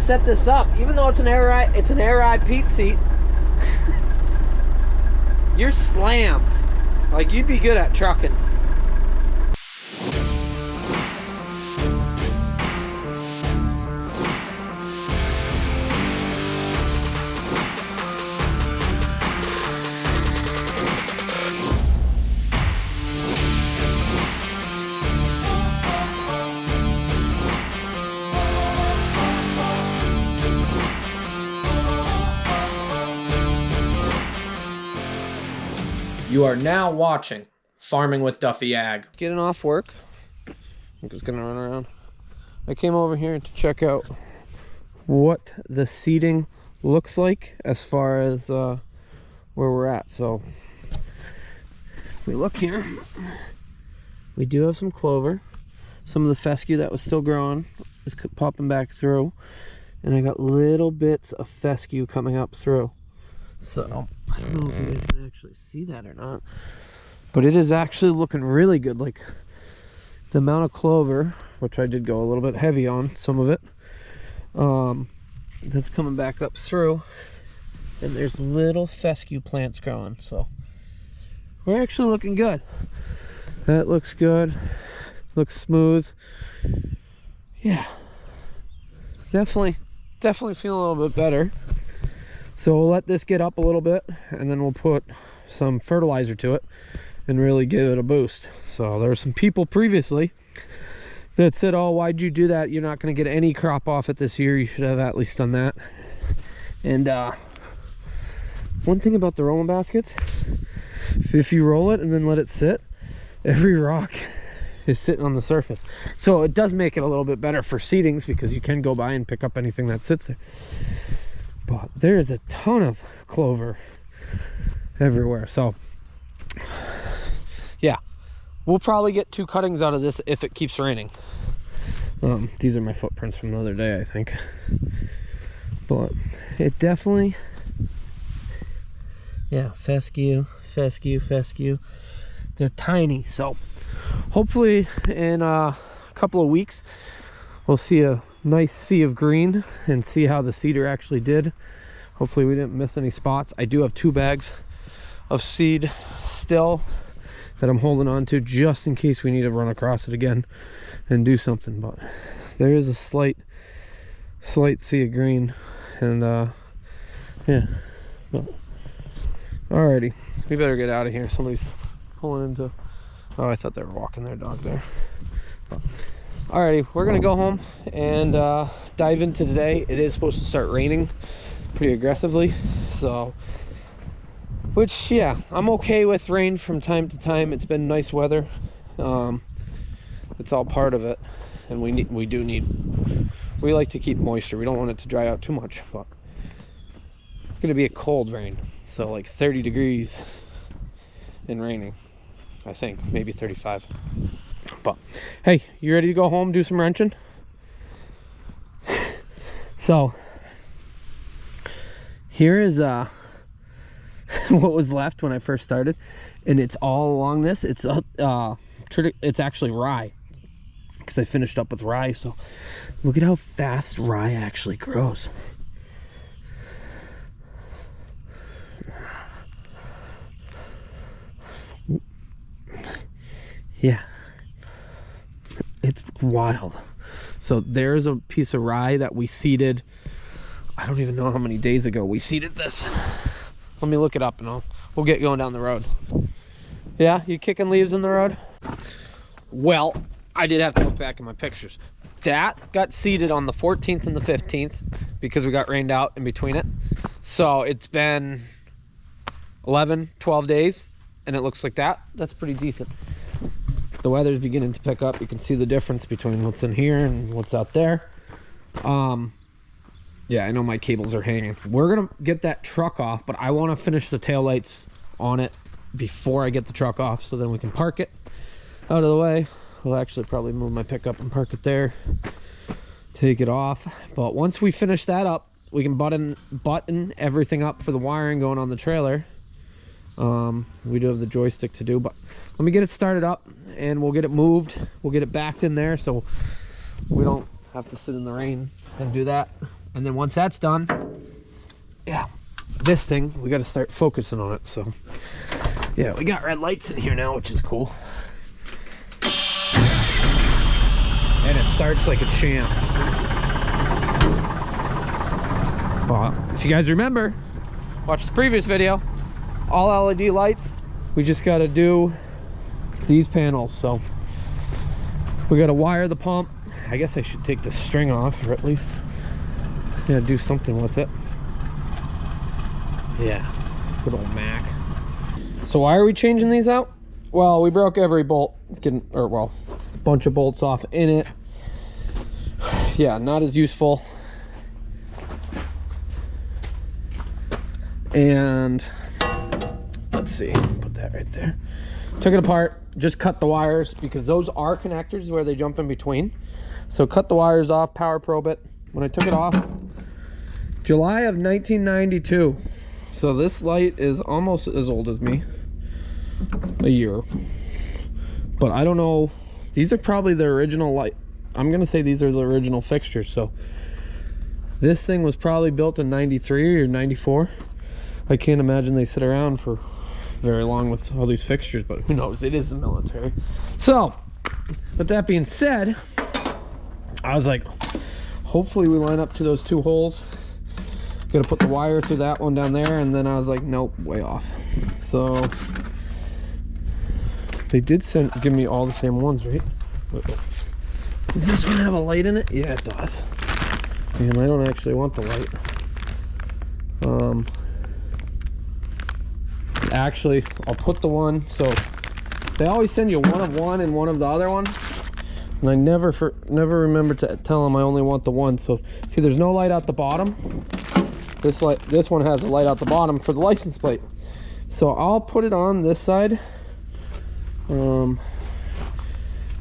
set this up, even though it's an air ride Pete seat, you're slammed. Like, you'd be good at trucking. You are now watching Farming with Duffy Ag. Getting off work. I'm just gonna run around. I came over here to check out what the seating looks like as far as where we're at. So if we look here, we do have some clover. Some of the fescue that was still growing is popping back through, and I got little bits of fescue coming up through. So I don't know if you guys can actually see that or not, but it is actually looking really good. Like, the amount of clover, which I did go a little bit heavy on some of it, that's coming back up through, and there's little fescue plants growing. So we're actually looking good. That looks good. Looks smooth. Yeah, definitely feeling a little bit better. So we'll let this get up a little bit, and then we'll put some fertilizer to it and really give it a boost. So there were some people previously that said, oh, why'd you do that? You're not going to get any crop off it this year. You should have at least done that. And one thing about the rolling baskets, if you roll it and then let it sit, every rock is sitting on the surface. So it does make it a little bit better for seedings, because you can go by and pick up anything that sits there. But there is a ton of clover everywhere. So yeah, we'll probably get 2 cuttings out of this if it keeps raining. These are my footprints from the other day, I think. But it definitely, yeah, fescue. They're tiny. So hopefully in a couple of weeks we'll see a nice sea of green and see how the seeder actually did. Hopefully we didn't miss any spots. I do have 2 bags of seed still that I'm holding on to just in case we need to run across it again and do something. But there is a slight sea of green, and yeah. But alrighty, we better get out of here. Somebody's pulling into, oh, I thought they were walking their dog there. But alrighty, we're gonna go home and dive into today. It is supposed to start raining pretty aggressively, so, which, yeah, I'm okay with rain from time to time. It's been nice weather. It's all part of it, and we like to keep moisture. We don't want it to dry out too much, but it's gonna be a cold rain, so like 30 degrees and raining, I think, maybe 35. But hey, you ready to go home, do some wrenching? So here is what was left when I first started, and it's all along this. It's actually rye, because I finished up with rye. So look at how fast rye actually grows. Yeah, it's wild. So there's a piece of rye that we seeded, I don't even know how many days ago we seeded this. Let me look it up and we'll get going down the road. Yeah, you kicking leaves in the road? Well, I did have to look back at my pictures. That got seeded on the 14th and the 15th because we got rained out in between it. So it's been 11, 12 days, and it looks like that. That's pretty decent. The weather's beginning to pick up. You can see the difference between what's in here and what's out there. Yeah, I know my cables are hanging. We're gonna get that truck off, but I want to finish the taillights on it before I get the truck off, so then we can park it out of the way. We'll actually probably move my pickup and park it there, take it off. But once we finish that up, we can button everything up for the wiring going on the trailer. We do have the joystick to do, but let me get it started up and we'll get it moved. We'll get it backed in there so we don't have to sit in the rain and do that. And then once that's done, yeah, this thing, we got to start focusing on it. So yeah, we got red lights in here now, which is cool. And it starts like a champ. But if you guys remember, watch the previous video, all LED lights, we just got to do these panels. So we got to wire the pump. I guess I should take the string off, or at least do something with it. Yeah, good old Mac. So why are we changing these out? Well, we broke every bolt, a bunch of bolts off in it. Yeah, not as useful. And let's see, put that right there. Took it apart, just cut the wires, because those are connectors where they jump in between. So cut the wires off, power probe it. When I took it off, July of 1992. So this light is almost as old as me, a year. But I don't know, these are probably the original light. I'm gonna say these are the original fixtures. So this thing was probably built in 93 or 94. I can't imagine they sit around for very long with all these fixtures, but who knows, it is the military. So with that being said, I was like, hopefully we line up to those two holes. Gonna put the wire through that one down there, and then I was like, nope, way off. So they did give me all the same ones, right? Does this one have a light in it? Yeah, it does. And I don't actually want the light. Actually, I'll put the one, so they always send you one of one and one of the other one, and I never remember to tell them I only want the one. So see, there's no light out the bottom. This one has a light out the bottom for the license plate, so I'll put it on this side.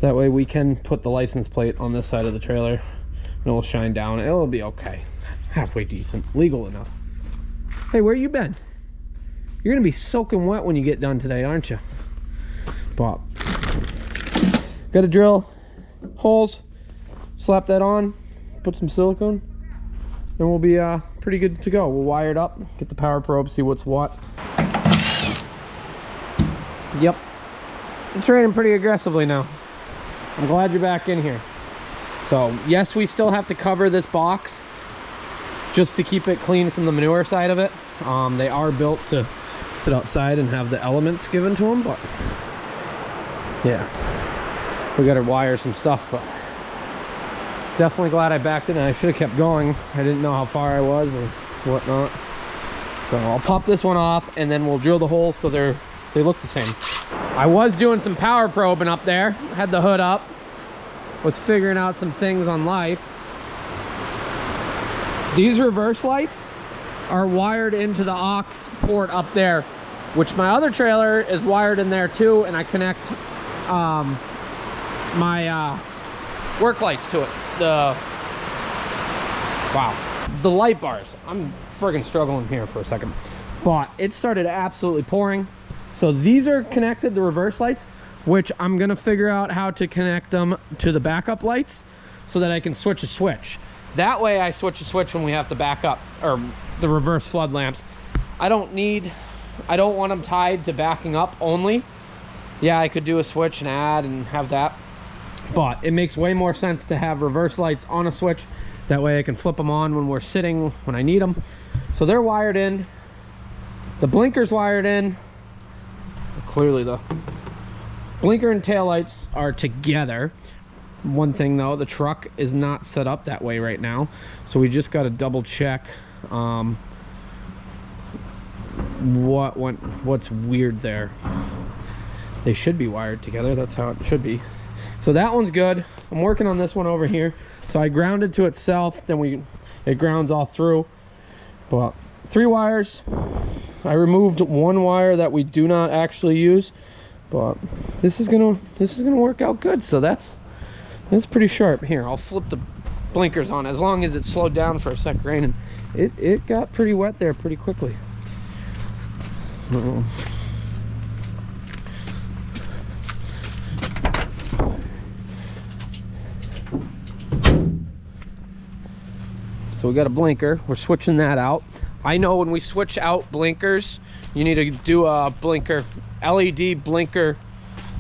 That way we can put the license plate on this side of the trailer, and it'll shine down. It'll be okay, halfway decent, legal enough. Hey, where you been? You're gonna be soaking wet when you get done today, aren't you? But gotta drill holes, slap that on, put some silicone, and we'll be pretty good to go. We'll wire it up, get the power probe, see what's what. Yep, it's raining pretty aggressively now. I'm glad you're back in here. So yes, we still have to cover this box just to keep it clean from the manure side of it. They are built to sit outside and have the elements given to them, but yeah, we gotta wire some stuff. But definitely glad I backed in. I should have kept going. I didn't know how far I was and whatnot. So I'll pop this one off, and then we'll drill the holes so they look the same. I was doing some power probing up there, had the hood up, was figuring out some things on life. These reverse lights are wired into the aux port up there, which my other trailer is wired in there too, and I connect my work lights to it. The light bars. I'm friggin' struggling here for a second, but it started absolutely pouring. So these are connected, the reverse lights, which I'm gonna figure out how to connect them to the backup lights so that I can switch a switch. That way I switch a switch when we have to back up, or the reverse flood lamps. I don't want them tied to backing up only. Yeah, I could do a switch and add and have that, but it makes way more sense to have reverse lights on a switch. That way I can flip them on when we're sitting, when I need them. So they're wired in. The blinker's wired in. Clearly the blinker and tail lights are together. One thing though, the truck is not set up that way right now, so we just got to double check what's weird there. They should be wired together. That's how it should be. So that one's good. I'm working on this one over here. So I grounded to itself, then it grounds all through. But 3 wires. I removed 1 wire that we do not actually use, but this is gonna work out good. So that's pretty sharp. Here, I'll flip the blinkers on, as long as it slowed down for a sec raining. It got pretty wet there pretty quickly. So we got a blinker. We're switching that out. I know when we switch out blinkers, you need to do a blinker, LED blinker,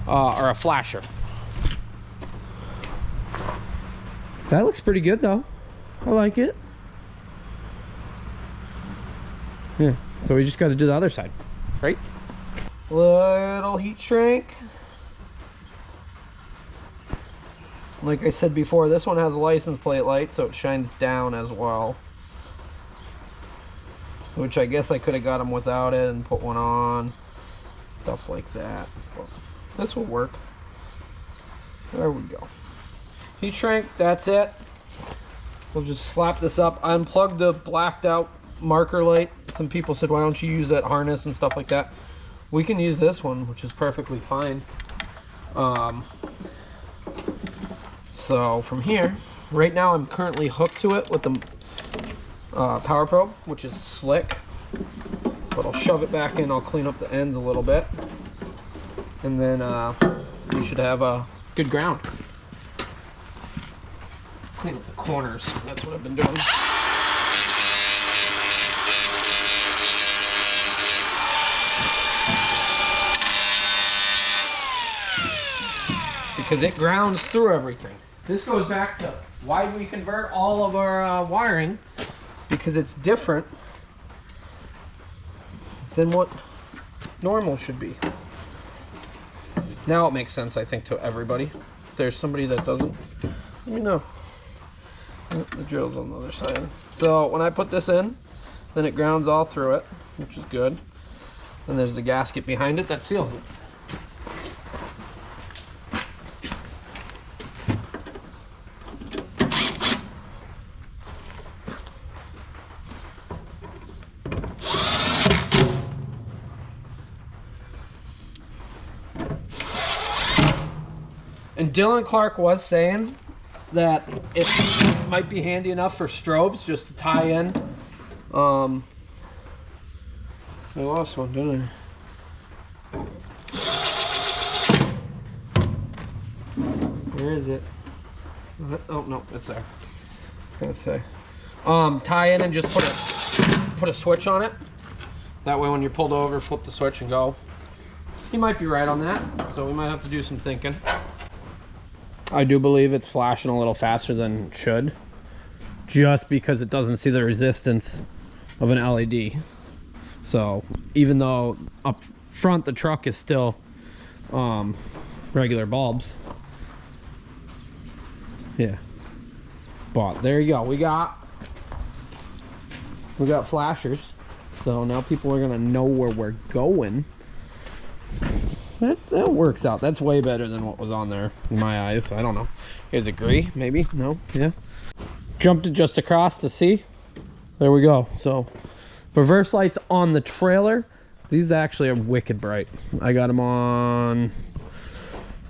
or a flasher. That looks pretty good though. I like it. Yeah, so we just got to do the other side, right? Little heat shrink. Like I said before, this one has a license plate light, so it shines down as well. Which I guess I could have got them without it and put one on. Stuff like that. But this will work. There we go. Heat shrink, that's it. We'll just slap this up. Unplug the blacked out marker light. Some people said, why don't you use that harness and stuff like that? We can use this one, which is perfectly fine. So from here, right now I'm currently hooked to it with the power probe, which is slick. But I'll shove it back in, I'll clean up the ends a little bit. And then we should have a good ground. Clean up the corners, that's what I've been doing. Because it grounds through everything. This goes back to why we convert all of our wiring, because it's different than what normal should be. Now it makes sense, I think, to everybody. If there's somebody that doesn't, let me know. The drill's on the other side. So when I put this in, then it grounds all through it, which is good. And there's the gasket behind it that seals it. And Dylan Clark was saying that it might be handy enough for strobes just to tie in. I lost one, didn't I? Where is it? Oh no, it's there. I was gonna say, tie in and just put a switch on it. That way, when you're pulled over, flip the switch and go. He might be right on that, so we might have to do some thinking. I do believe it's flashing a little faster than it should, just because it doesn't see the resistance of an LED. So even though up front the truck is still regular bulbs, yeah. But there you go. We got flashers, so now people are gonna know where we're going. That works out. That's way better than what was on there in my eyes. I don't know. You guys agree? Maybe? No? Yeah. Jumped it just across to see. There we go. So reverse lights on the trailer. These actually are wicked bright. I got them on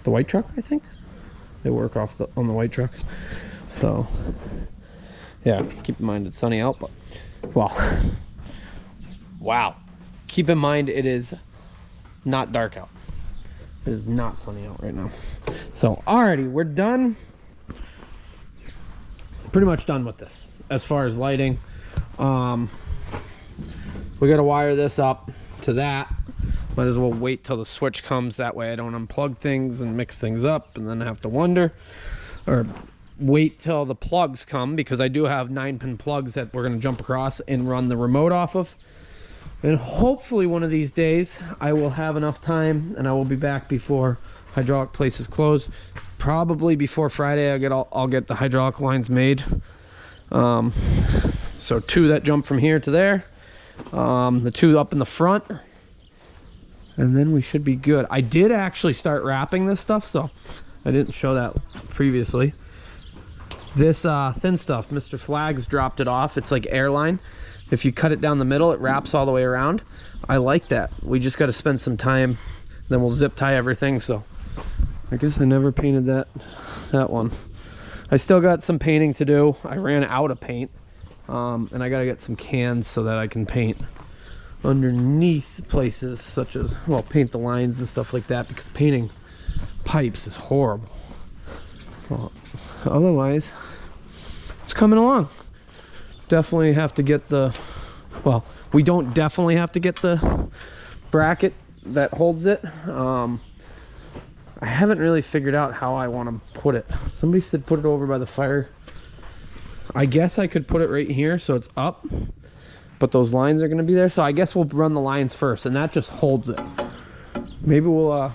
the white truck, I think. They work off on the white truck. So yeah, keep in mind it's sunny out, but well, wow. Keep in mind it is not dark out. It is not sunny out right now. So alrighty, we're done. Pretty much done with this as far as lighting. We got to wire this up to that. Might as well wait till the switch comes, that way I don't unplug things and mix things up and then have to wonder, or wait till the plugs come, because I do have 9-pin plugs that we're going to jump across and run the remote off of. And hopefully one of these days I will have enough time and I will be back before hydraulic places close. Probably before Friday I'll get the hydraulic lines made. So 2 that jump from here to there. The 2 up in the front. And then we should be good. I did actually start wrapping this stuff, so I didn't show that previously. This thin stuff, Mr. Flags dropped it off. It's like airline. If you cut it down the middle, it wraps all the way around. I like that. We just got to spend some time, then we'll zip tie everything. So I guess I never painted that one. I still got some painting to do. I ran out of paint, and I got to get some cans so that I can paint underneath places, such as, well, paint the lines and stuff like that, because painting pipes is horrible. So, otherwise, it's coming along. definitely have to get the, well, we don't definitely have to get the bracket that holds it. I haven't really figured out how I want to put it. Somebody said put it over by the fire. I guess I could put it right here so it's up, but those lines are going to be there. So I guess we'll run the lines first, and that just holds it. Maybe we'll,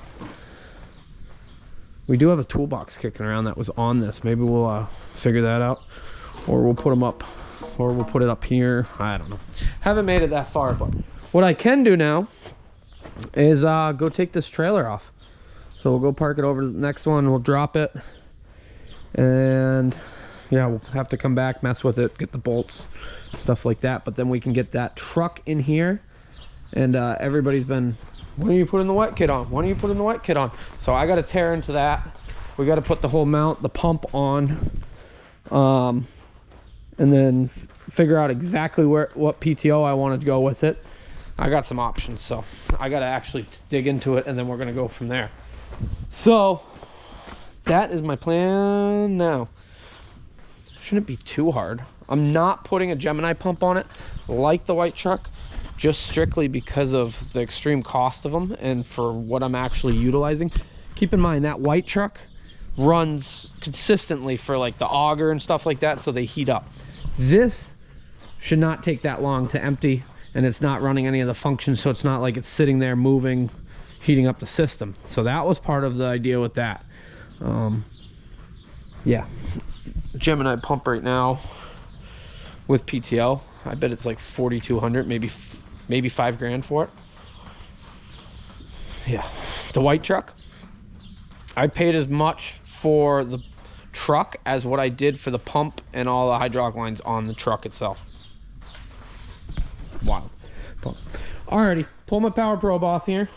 we do have a toolbox kicking around that was on this. Maybe we'll figure that out, or we'll put them up, or we'll put it up here. I don't know. Haven't made it that far, but what I can do now is go take this trailer off. So we'll go park it over to the next one. We'll drop it, and yeah, we'll have to come back, mess with it, get the bolts, stuff like that. But then we can get that truck in here. And everybody's been, when are you putting the wet kit on? When are you putting the wet kit on? So I got to tear into that. We got to put the whole mount, the pump on, and then figure out exactly what PTO I want to go with it. I got some options, so I got to actually dig into it, and then we're going to go from there. So that is my plan now. Shouldn't be too hard. I'm not putting a Gemini pump on it like the white truck, just strictly because of the extreme cost of them and for what I'm actually utilizing. Keep in mind that white truck runs consistently for like the auger and stuff like that, so they heat up. This should not take that long to empty, and it's not running any of the functions, so it's not like it's sitting there moving, heating up the system. So that was part of the idea with that. Yeah, Gemini pump right now with PTO, I bet it's like 4,200, maybe $5 for it. Yeah, the white truck, I paid as much for the truck as what I did for the pump and all the hydraulic lines on the truck itself. Wow. Alrighty, pull my power probe off here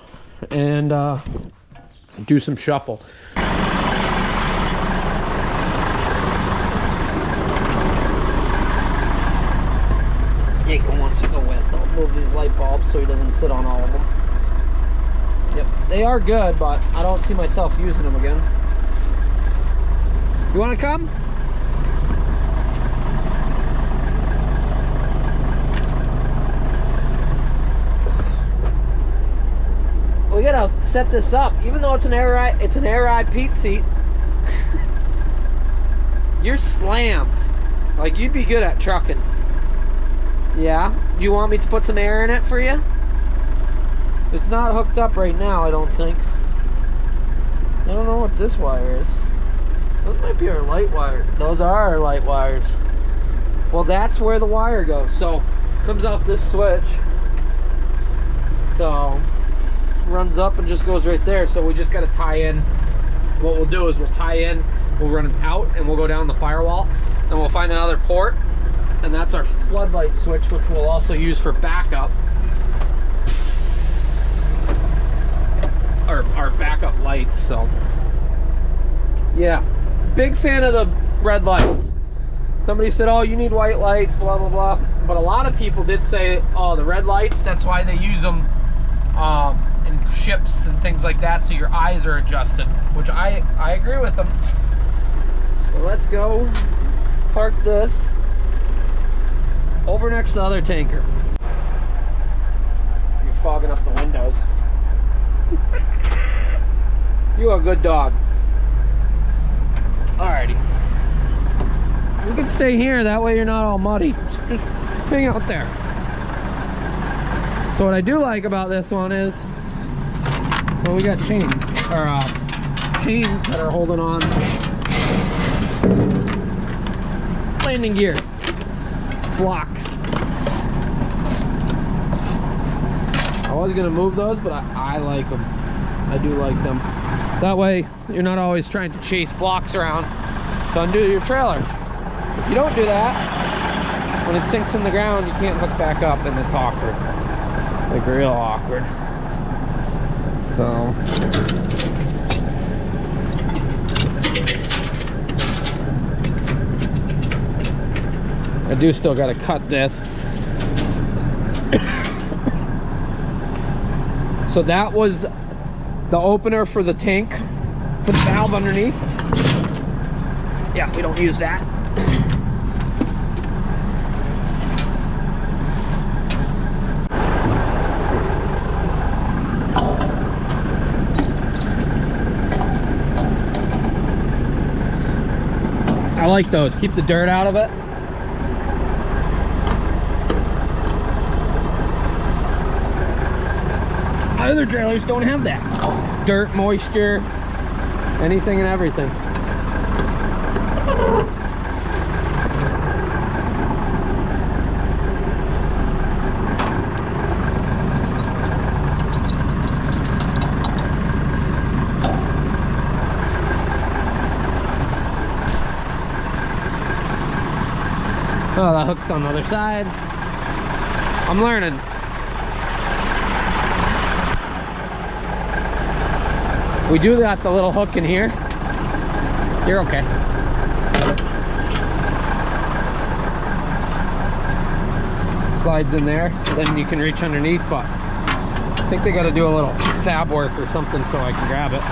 and do some shuffle. Take one to go with. I'll move these light bulbs so he doesn't sit on all of them. Yep, they are good, but I don't see myself using them again. You want to come? We gotta set this up, even though it's an air ride Pete seat. You're slammed. Like, you'd be good at trucking. Yeah? You want me to put some air in it for you? It's not hooked up right now, I don't think. I don't know what this wire is. Those might be our light wires. Those are our light wires. Well, that's where the wire goes. So, it comes off this switch. So, runs up and just goes right there. So we just got to tie in. What we'll do is we'll tie in, we'll run it out, and we'll go down the firewall. Then we'll find another port, and that's our floodlight switch, which we'll also use for backup. Our backup lights. So yeah, big fan of the red lights. Somebody said, oh, you need white lights, blah blah blah, but a lot of people did say, oh, the red lights, that's why they use them in ships and things like that, so your eyes are adjusted, which I agree with them. So let's go park this over next to the other tanker. You're fogging up the windows. You are a good dog. Alrighty. You can stay here, that way you're not all muddy. Just hang out there. So what I do like about this one is, well, we got chains, or chains that are holding on. Landing gear. Blocks. I was gonna move those, but I like them. I do like them. That way, you're not always trying to chase blocks around to undo your trailer. If you don't do that, when it sinks in the ground, you can't hook back up, and it's awkward. Like real awkward. So I do still got to cut this. So that was the opener for the tank, for the valve underneath. Yeah, we don't use that. I like those. Keep the dirt out of it. Other trailers don't have that. Dirt, moisture, anything and everything. Oh, that hook's on the other side. I'm learning. We do got the little hook in here. You're okay. It slides in there, so then you can reach underneath, but I think they got to do a little fab work or something so I can grab it.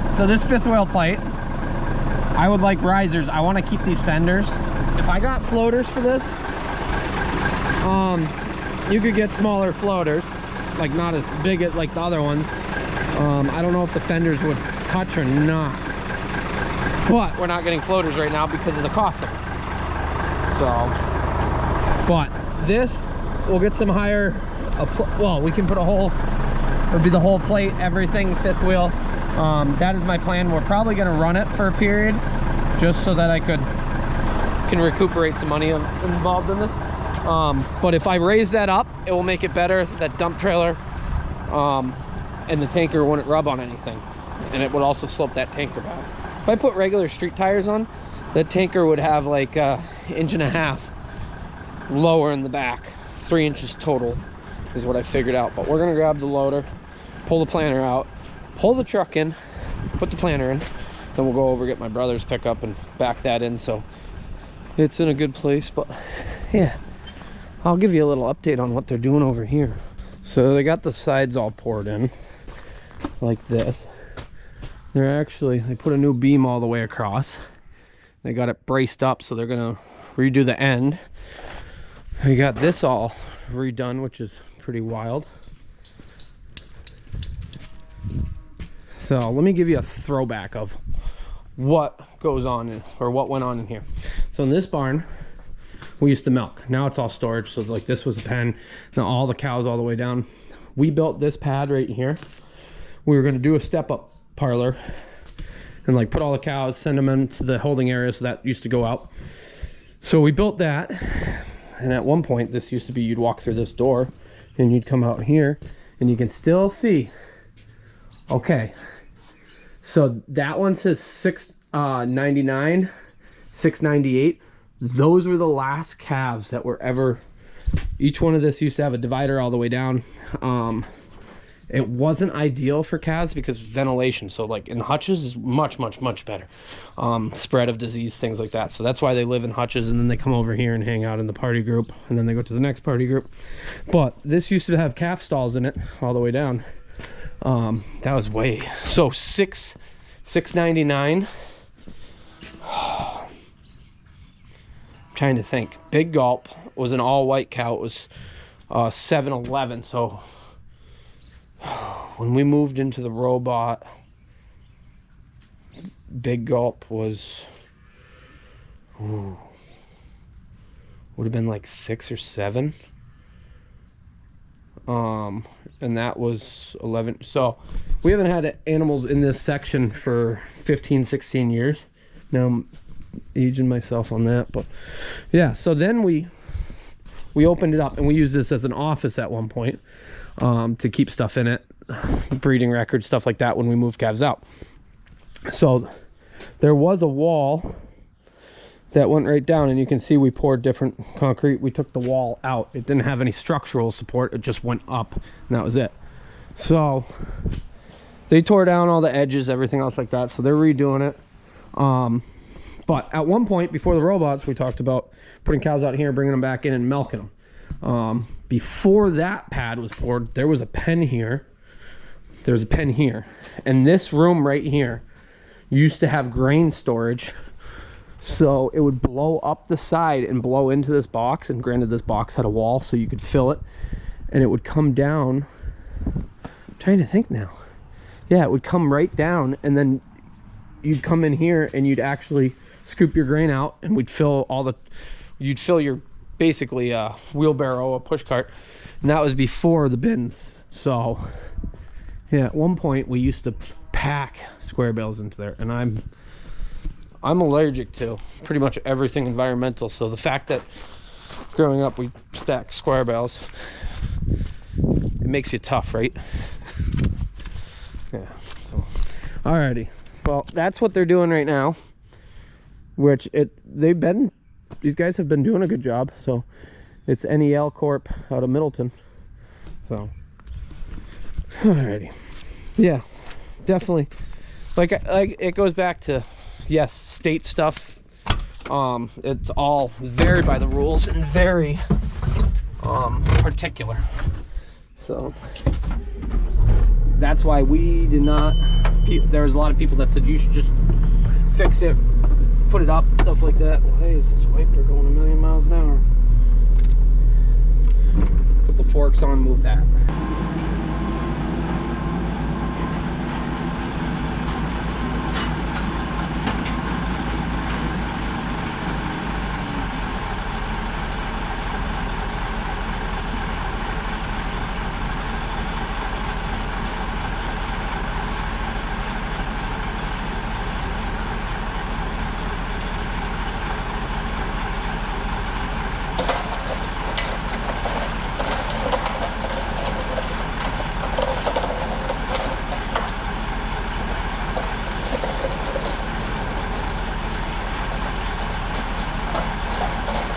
So this fifth wheel plate, I would like risers. I want to keep these fenders. If I got floaters for this, you could get smaller floaters, like not as big as like the other ones. I don't know if the fenders would touch or not, but we're not getting floaters right now because of the cost of it. So, but this, we'll get some higher, well, we can put a whole, it would be the whole plate, everything, fifth wheel. That is my plan. We're probably going to run it for a period just so that I can recuperate some money involved in this. But if I raise that up, it will make it better. That dump trailer and the tanker wouldn't rub on anything, and it would also slope that tanker back. If I put regular street tires on, that tanker would have like an inch and a half lower in the back. 3 inches total is what I figured out. But we're going to grab the loader, pull the planter out, pull the truck in, put the planter in, then we'll go over, get my brother's pickup and back that in so it's in a good place. But yeah, I'll give you a little update on what they're doing over here. So they got the sides all poured in like this. They put a new beam all the way across. They got it braced up, so they're gonna redo the end. We got this all redone, which is pretty wild. So let me give you a throwback of what goes on in, or what went on in here. So in this barn, we used to milk. Now it's all storage. So like this was a pen. Now all the cows all the way down. We built this pad right here. We were going to do a step up parlor and like put all the cows, send them into the holding area. So that used to go out. So we built that. And at one point, this used to be, you'd walk through this door and you'd come out here and you can still see. Okay. So that one says 699, 698. Those were the last calves that were ever, each one of this used to have a divider all the way down. It wasn't ideal for calves because ventilation. So like in hutches is much better. Spread of disease, things like that. So that's why they live in hutches, and then they come over here and hang out in the party group, and then they go to the next party group. But this used to have calf stalls in it all the way down. That was way, so $699. Trying to think. Big Gulp was an all white cow. It was $711. So when we moved into the robot, Big Gulp was would have been like 6 or 7. And that was 11. So we haven't had animals in this section for 15-16 years now. aging myself on that, but yeah. So then we opened it up, and we used this as an office at one point, to keep stuff in it, breeding records, stuff like that, when we moved calves out. So there was a wall that went right down, and you can see we poured different concrete. We took the wall out. It didn't have any structural support. It just went up, and that was it. So they tore down all the edges, everything else like that. So they're redoing it. But at one point before the robots, we talked about putting cows out here, bringing them back in and milking them. Before that pad was poured, there was a pen here. There's a pen here. And this room right here used to have grain storage. So it would blow up the side and blow into this box. And granted, this box had a wall so you could fill it. And it would come down. I'm trying to think now. Yeah, it would come right down, and then you'd come in here and you'd actually scoop your grain out, and we'd fill you'd fill your basically a wheelbarrow, a push cart. And that was before the bins. So yeah, at one point we used to pack square bales into there, and I'm allergic to pretty much everything environmental. So the fact that growing up we stacked square bales, it makes you tough, right? Yeah. So alrighty, well, that's what they're doing right now, which these guys have been doing a good job. So it's NEL Corp out of Middleton. So alrighty, yeah, definitely, like it goes back to, yes, state stuff. It's all very by the rules and very particular. So that's why we did not. There was a lot of people that said you should just fix it, put it up, stuff like that. Well, hey, is this wiper going 1,000,000 miles an hour? Put the forks on, move that.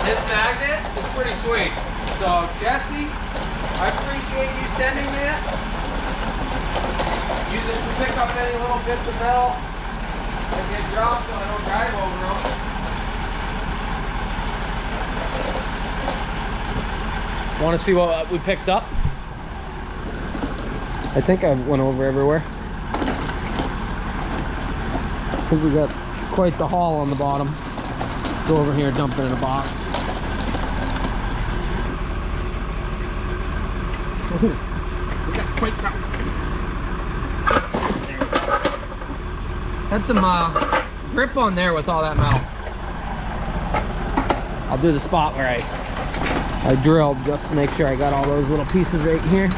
This magnet is pretty sweet. So Jesse, I appreciate you sending that. Use it to pick up any little bits of metal that get dropped so I don't drive over them. Want to see what we picked up? I think I went over everywhere. I think we got quite the haul on the bottom. Go over here, dump it in a box. We got quite the... Had some grip on there with all that metal. I'll do the spot where I drilled just to make sure I got all those little pieces right here.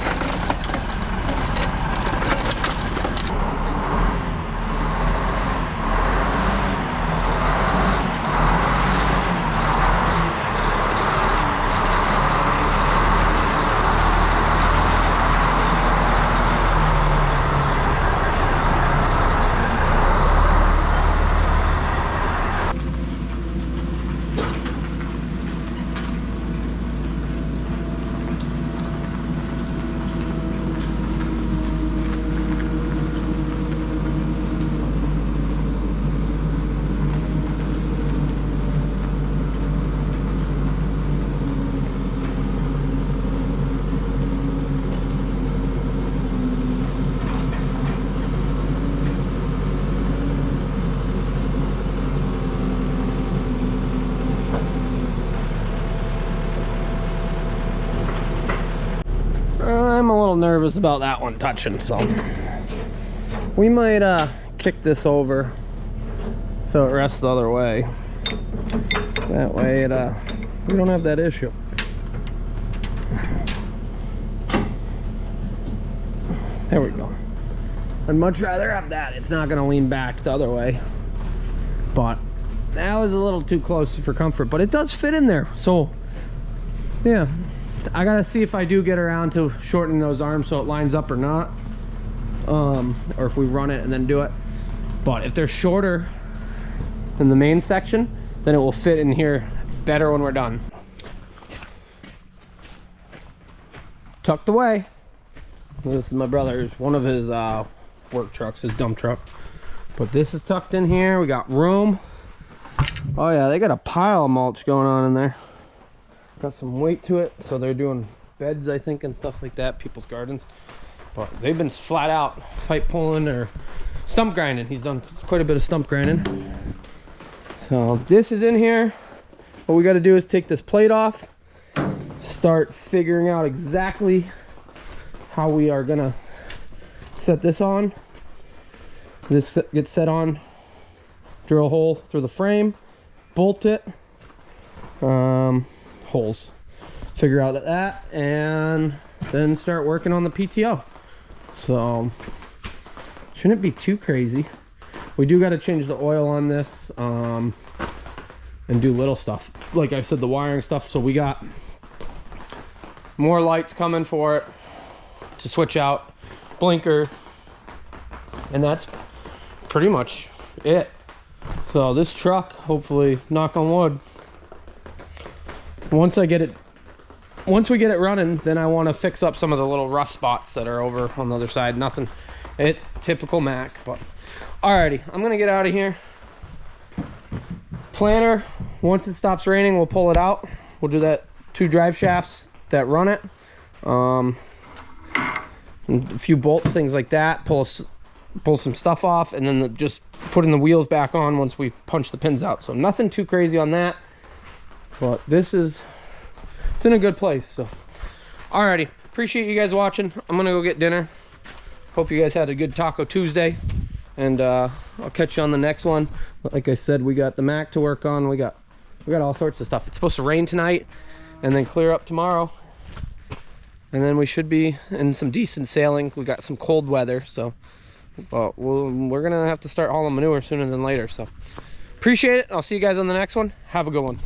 I'm a little nervous about that one touching, so we might kick this over so it rests the other way. That way we don't have that issue. There we go. I'd much rather have that. It's not going to lean back the other way, but that was a little too close for comfort, but it does fit in there. So yeah, I gotta see if I do get around to shortening those arms so it lines up or not, or if we run it and then do it. But if they're shorter in the main section, then it will fit in here better when we're done. Tucked away. This is my brother's, one of his work trucks, his dump truck. But this is tucked in here. We got room. Oh yeah, they got a pile of mulch going on in there. Got some weight to it, so they're doing beds, I think, and stuff like that, people's gardens. But they've been flat out pipe pulling or stump grinding. He's done quite a bit of stump grinding. So this is in here. What we got to do is take this plate off, start figuring out exactly how we are gonna set this on. This gets set on, drill a hole through the frame, bolt it, holes, figure out that, and then start working on the PTO. So shouldn't be too crazy. We do got to change the oil on this and do little stuff, like I said, the wiring stuff. So we got more lights coming for it to switch out, blinker, and that's pretty much it. So this truck, hopefully, knock on wood, once we get it running, then I want to fix up some of the little rust spots that are over on the other side. Nothing, typical Mac. But alrighty, I'm gonna get out of here. Planter, once it stops raining, we'll pull it out. We'll do that 2 drive shafts that run it, and a few bolts, things like that. Pull some stuff off, and then just putting the wheels back on once we punch the pins out. So nothing too crazy on that, but it's in a good place. So alrighty, appreciate you guys watching. I'm gonna go get dinner. Hope you guys had a good Taco Tuesday, and I'll catch you on the next one. Like I said, we got the Mac to work on. We got all sorts of stuff. It's supposed to rain tonight and then clear up tomorrow, and then we should be in some decent sailing. We got some cold weather, so we're gonna have to start hauling manure sooner than later. So appreciate it. I'll see you guys on the next one. Have a good one.